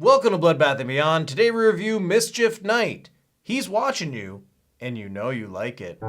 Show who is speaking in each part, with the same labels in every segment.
Speaker 1: Welcome to Bloodbath and Beyond. Today we review Mischief Night. He's watching you, and you know you like it.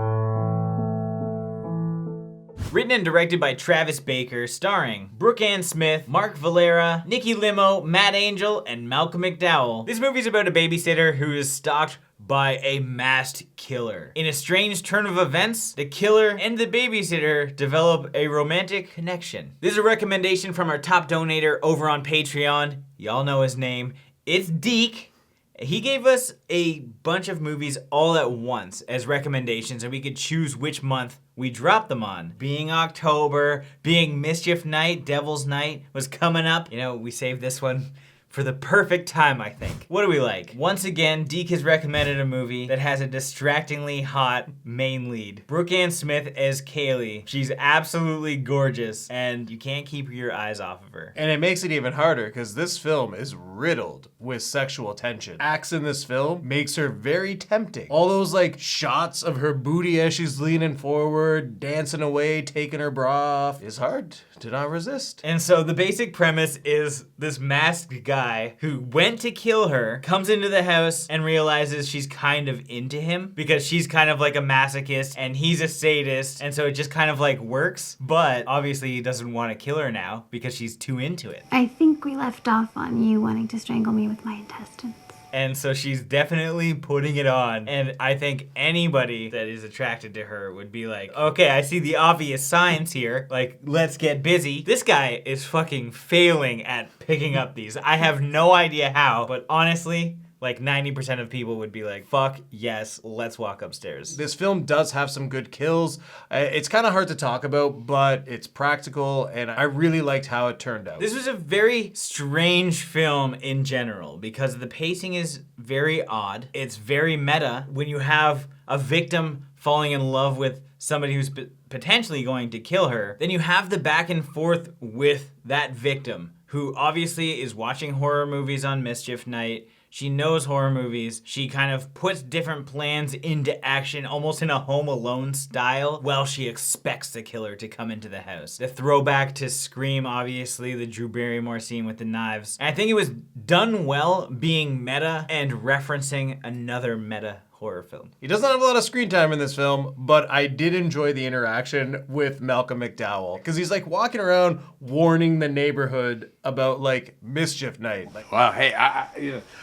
Speaker 2: Written and directed by Travis Baker, starring Brooke Anne Smith, Marc Valera, Nikki Limo, Matt Angel, and Malcolm McDowell. This movie's about a babysitter who is stalked by a masked killer. In a strange turn of events, the killer and the babysitter develop a romantic connection. This is a recommendation from our top donator over on Patreon. Y'all know his name. It's Deke. He gave us a bunch of movies all at once as recommendations, and we could choose which month we dropped them on. Being October, being Mischief Night, Devil's Night was coming up. You know, we saved this one for the perfect time, I think. What do we like? Once again, Deke has recommended a movie that has a distractingly hot main lead. Brooke Anne Smith as Kaylee. She's absolutely gorgeous, and you can't keep your eyes off of her.
Speaker 1: And it makes it even harder because this film is riddled with sexual tension. Acts in this film makes her very tempting. All those like shots of her booty as she's leaning forward, dancing away, taking her bra off is hard to not resist.
Speaker 2: And so the basic premise is this masked guy who went to kill her comes into the house and realizes she's kind of into him because she's kind of like a masochist and he's a sadist, and so it just kind of like works, but obviously he doesn't want to kill her now because she's too into it.
Speaker 3: I think we left off on you wanting to strangle me with my intestines.
Speaker 2: And so she's definitely putting it on. And I think anybody that is attracted to her would be like, okay, I see the obvious signs here. Like, let's get busy. This guy is fucking failing at picking up these. I have no idea how, but honestly, like 90% of people would be like, fuck yes, let's walk upstairs.
Speaker 1: This film does have some good kills. It's kind of hard to talk about, but it's practical, and I really liked how it turned out.
Speaker 2: This was a very strange film in general because the pacing is very odd. It's very meta. When you have a victim falling in love with somebody who's potentially going to kill her, then you have the back and forth with that victim who obviously is watching horror movies on Mischief Night. She knows horror movies. She kind of puts different plans into action, almost in a Home Alone style, while she expects the killer to come into the house. The throwback to Scream, obviously, the Drew Barrymore scene with the knives. And I think it was done well being meta and referencing another meta horror film.
Speaker 1: He doesn't have a lot of screen time in this film, but I did enjoy the interaction with Malcolm McDowell because he's like walking around warning the neighborhood about like Mischief Night. Like,
Speaker 4: well, hey,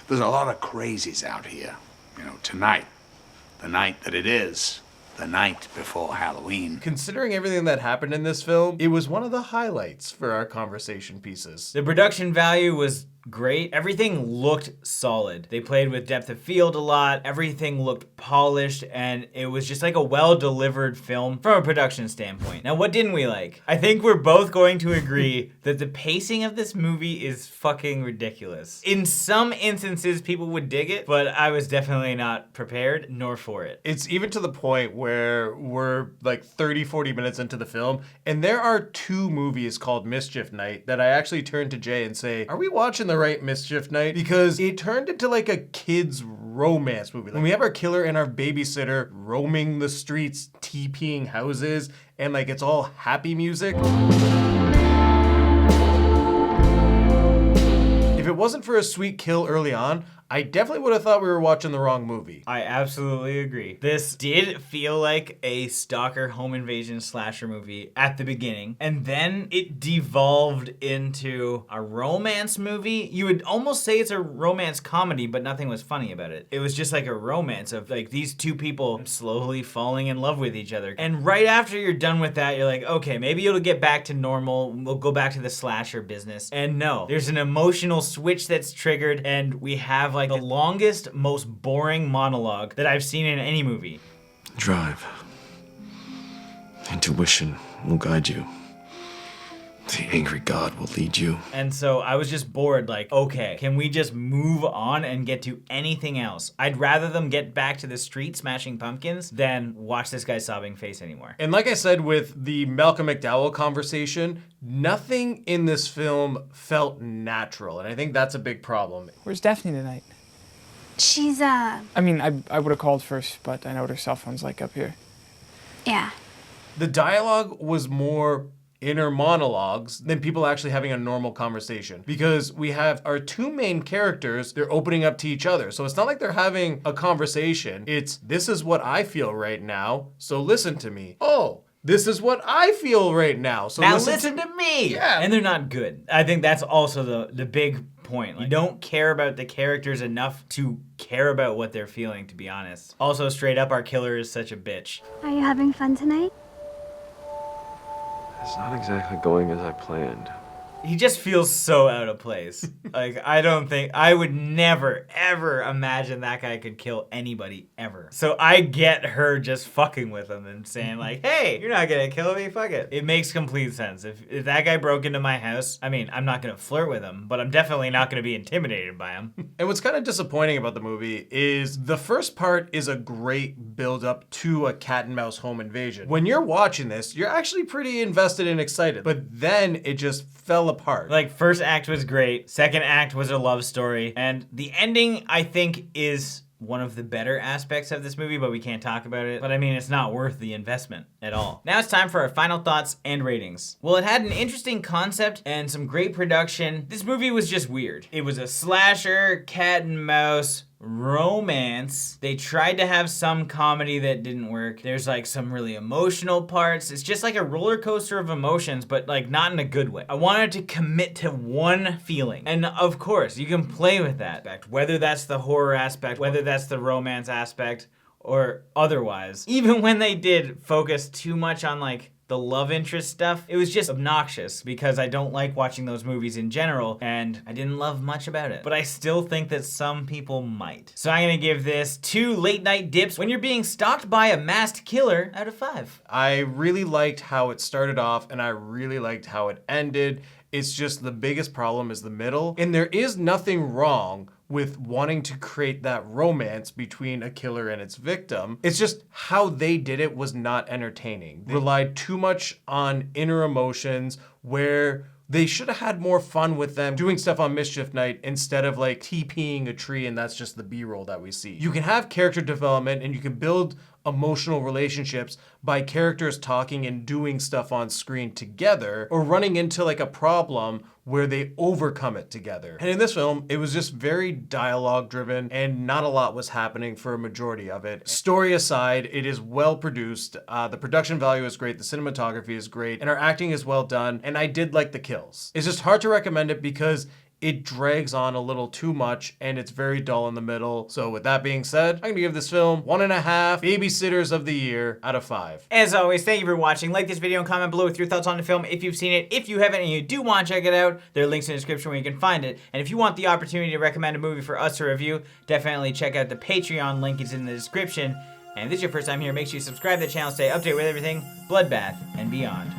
Speaker 4: there's a lot of crazies out here. You know, tonight, the night that it is, the night before Halloween.
Speaker 1: Considering everything that happened in this film, it was one of the highlights for our conversation pieces.
Speaker 2: The production value was great. Everything looked solid. They played with depth of field a lot. Everything looked polished, and it was just like a well-delivered film from a production standpoint. Now, what didn't we like? I think we're both going to agree that the pacing of this movie is fucking ridiculous. In some instances, people would dig it, but I was definitely not prepared nor for it.
Speaker 1: It's even to the point where we're like 30, 40 minutes into the film, and there are two movies called Mischief Night that I actually turned to Jay and say, are we watching the right Mischief Night? Because it turned into like a kid's romance movie. When we have our killer and our babysitter roaming the streets, TPing houses, and like it's all happy music. If it wasn't for a sweet kill early on, I definitely would have thought we were watching the wrong movie.
Speaker 2: I absolutely agree. This did feel like a stalker home invasion slasher movie at the beginning, and then it devolved into a romance movie. You would almost say it's a romance comedy, but nothing was funny about it. It was just like a romance of like these two people slowly falling in love with each other. And right after you're done with that, you're like, okay, maybe it'll get back to normal. We'll go back to the slasher business. And no, there's an emotional switch that's triggered, and we have like the longest, most boring monologue that I've seen in any movie.
Speaker 5: Drive. Intuition will guide you. The angry God will lead you.
Speaker 2: And so I was just bored, like, okay, can we just move on and get to anything else? I'd rather them get back to the street smashing pumpkins than watch this guy's sobbing face anymore.
Speaker 1: And like I said with the Malcolm McDowell conversation, nothing in this film felt natural, and I think that's a big problem.
Speaker 6: Where's Daphne tonight?
Speaker 3: She's,
Speaker 6: I mean, I would have called first, but I know what her cell phone's like up here.
Speaker 3: yeah.
Speaker 1: The dialogue was more inner monologues than people actually having a normal conversation. Because we have our two main characters, they're opening up to each other. So it's not like they're having a conversation. It's, this is what I feel right now, so listen to me. Oh, this is what I feel right now, so
Speaker 2: now listen to me.
Speaker 1: Yeah.
Speaker 2: And they're not good. I think that's also the big point. Like, you don't care about the characters enough to care about what they're feeling, to be honest. Also, straight up, our killer is such a bitch.
Speaker 3: Are you having fun tonight?
Speaker 5: It's not exactly going as I planned.
Speaker 2: He just feels so out of place. Like, I would never, ever imagine that guy could kill anybody, ever. So I get her just fucking with him and saying like, hey, you're not gonna kill me, fuck it. It makes complete sense. If that guy broke into my house, I mean, I'm not gonna flirt with him, but I'm definitely not gonna be intimidated by him.
Speaker 1: And what's kind of disappointing about the movie is the first part is a great build up to a cat and mouse home invasion. When you're watching this, you're actually pretty invested and excited, but then it just fell apart.
Speaker 2: Like, first act was great, second act was a love story, and the ending, I think, is one of the better aspects of this movie, but we can't talk about it. But I mean, it's not worth the investment at all. Now it's time for our final thoughts and ratings. Well, it had an interesting concept and some great production. This movie was just weird. It was a slasher, cat and mouse, romance. They tried to have some comedy that didn't work. There's like some really emotional parts. It's just like a roller coaster of emotions, but like not in a good way. I wanted to commit to one feeling. And of course, you can play with that aspect, whether that's the horror aspect, whether that's the romance aspect, or otherwise. Even when they did focus too much on like the love interest stuff, it was just obnoxious because I don't like watching those movies in general and I didn't love much about it. But I still think that some people might. So I'm gonna give this 2 late night dips when you're being stalked by a masked killer out of 5.
Speaker 1: I really liked how it started off and I really liked how it ended. It's just the biggest problem is the middle. And there is nothing wrong with wanting to create that romance between a killer and its victim. It's just how they did it was not entertaining. They relied too much on inner emotions where they should have had more fun with them doing stuff on Mischief Night instead of like TPing a tree and that's just the B-roll that we see. You can have character development and you can build emotional relationships by characters talking and doing stuff on screen together or running into like a problem where they overcome it together. And in this film, it was just very dialogue driven and not a lot was happening for a majority of it. Story aside, it is well produced. The production value is great. The cinematography is great and our acting is well done. And I did like the kills. It's just hard to recommend it because it drags on a little too much and it's very dull in the middle. So with that being said, I'm gonna give this film 1.5 babysitters of the year out of 5.
Speaker 2: As always, thank you for watching. Like this video and comment below with your thoughts on the film if you've seen it. If you haven't and you do want to check it out, there are links in the description where you can find it. And if you want the opportunity to recommend a movie for us to review, definitely check out the Patreon link. It's in the description. And if this is your first time here, make sure you subscribe to the channel, stay updated with everything Bloodbath and beyond.